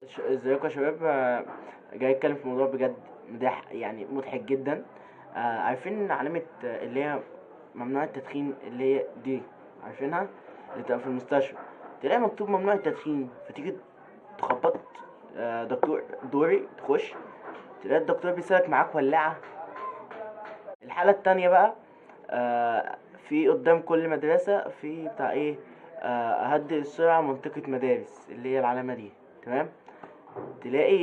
ازيكم يا شباب. جاي اتكلم في موضوع بجد يعني مضحك جدا. عارفين علامة اللي هي ممنوع التدخين، اللي هي دي عارفينها، اللي تبقى في المستشفى تلاقي مكتوب ممنوع التدخين، فتيجي تخبط دكتور دوري تخش تلاقي الدكتور بيسألك معاك ولاعة. الحالة التانية بقى، في قدام كل مدرسة في بتاع ايه، هدي السرعة منطقة مدارس، اللي هي العلامة دي. تمام. تلاقي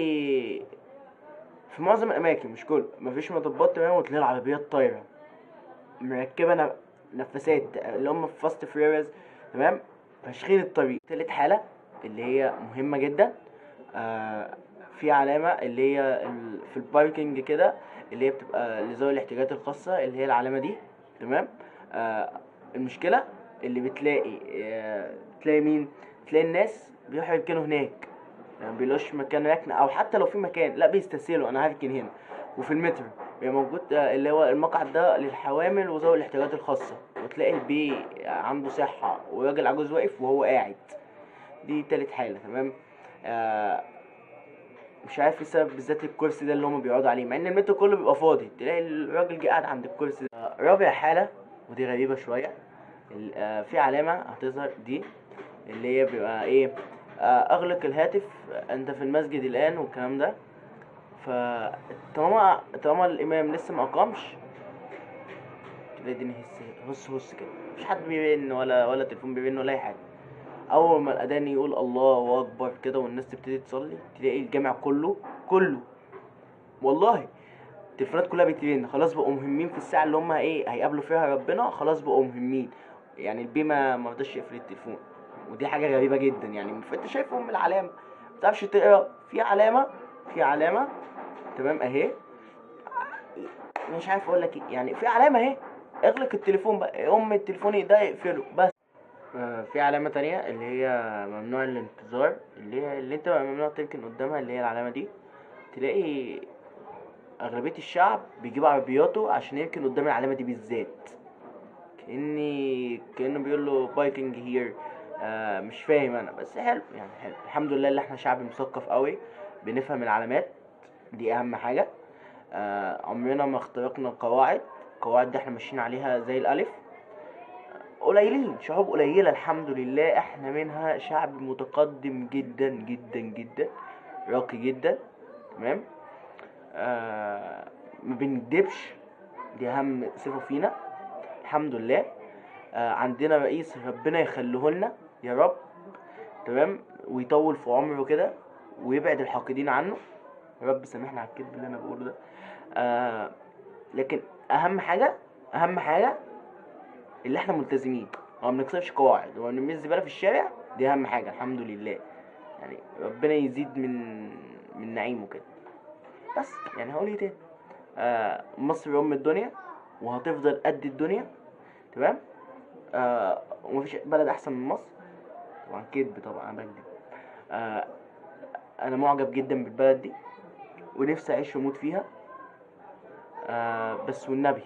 في معظم الاماكن، مش كل، مفيش مطبات تمام، وتلاقي العربيات طايره مركبه نفسات اللي هم في فاست فيوريوس. تمام. فاشخين الطريق. تالت حاله اللي هي مهمه جدا، آه في علامه اللي هي في الباركينج كده، اللي هي بتبقى لذوي الاحتياجات الخاصه، اللي هي العلامه دي. تمام. آه المشكله اللي بتلاقي مين؟ تلاقي الناس بيروحوا يركنوا هناك، يعني بيلاقوش مكان ركن، او حتى لو في مكان لا بيستسهلوا انا هركن هنا. وفي المترو بيبقى موجود اللي هو المقعد ده للحوامل وذوي الاحتياجات الخاصه، وتلاقي البي عنده صحه وراجل عجوز واقف وهو قاعد. دي تالت حاله. تمام. آه مش عارف ايه السبب بالذات الكرسي ده اللي هما بيقعدوا عليه، مع ان المترو كله بيبقى فاضي، تلاقي الراجل قاعد عند الكرسي ده. رابع حاله ودي غريبه شويه، في علامه هتظهر دي، اللي هي بيبقى ايه، اغلق الهاتف، انت في المسجد الان، والكلام ده. فطالما الامام لسه ما اقامش، تلاقي الدنيا هس كده، مفيش حد بيرن ولا تليفون بيرن ولا اي حاجه. اول ما الاذان يقول الله اكبر كده والناس تبتدي تصلي، تلاقي الجامع كله والله التليفونات كلها بترن، خلاص بقوا مهمين في الساعه اللي هم ايه هيقابلوا فيها ربنا، خلاص بقوا مهمين. يعني البيمة ما رضاش يقفل التليفون، ودي حاجه غريبه جدا. يعني فانت شايف العلامه ما بتعرفش تقرا في علامه. تمام اهي، مش عارف اقول لك ايه، يعني في علامه اهي، اغلق التليفون بقى، التليفون ده يقفله بس. في علامه تانية اللي هي ممنوع الانتظار، اللي انت ممنوع تركن قدامها، اللي هي العلامه دي. تلاقي اغلبيه الشعب بيجيب عربياته عشان يركن قدام العلامه دي بالذات، كانه بيقول له بايكنج هير. مش فاهم انا، بس حلو يعني، حلو الحمد لله اللي احنا شعب مثقف قوي، بنفهم العلامات، دي اهم حاجه. عمرنا ما اخترقنا القواعد دي احنا ماشيين عليها زي الالف. قليلين، شعوب قليلة الحمد لله، احنا منها شعب متقدم جدا جدا جدا، راقي جدا. تمام. ما بنكدبش، دي اهم صفة فينا الحمد لله. عندنا رئيس ربنا يخليه لنا يا رب. تمام. ويطول في عمره كده، ويبعد الحاقدين عنه يا رب. سامحني على الكذب اللي انا بقوله ده. لكن اهم حاجه اللي احنا ملتزمين، وما بنكسرش قواعد، وما بنرميش زباله في الشارع، دي اهم حاجه الحمد لله. يعني ربنا يزيد من نعيمه كده. بس يعني هقول ايه تاني؟ مصر ام الدنيا، وهتفضل قد الدنيا. تمام. ومفيش بلد احسن من مصر. طبعا كدب، طبعا انا بكدب. آه انا معجب جدا بالبلد دي، ونفسي اعيش واموت فيها. بس والنبي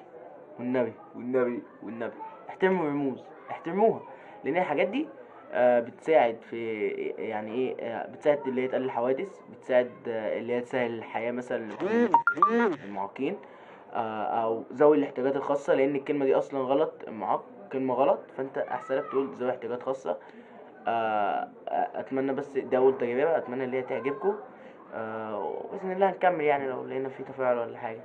احترموا الرموز، احترموها، لان الحاجات دي بتساعد في، يعني ايه، بتساعد اللي هي تقلل الحوادث، بتساعد اللي هي تسهل الحياة مثلا للمعاقين، او ذوي الاحتياجات الخاصة، لان الكلمة دي اصلا غلط، المعاق كلمة غلط، فانت احسن لك تقول ذوي احتياجات خاصة. اتمنى بس ده اول تجربة، اتمنى اللي هي تعجبكم. وباذن الله هنكمل يعني لو لقينا في تفاعل ولا حاجة.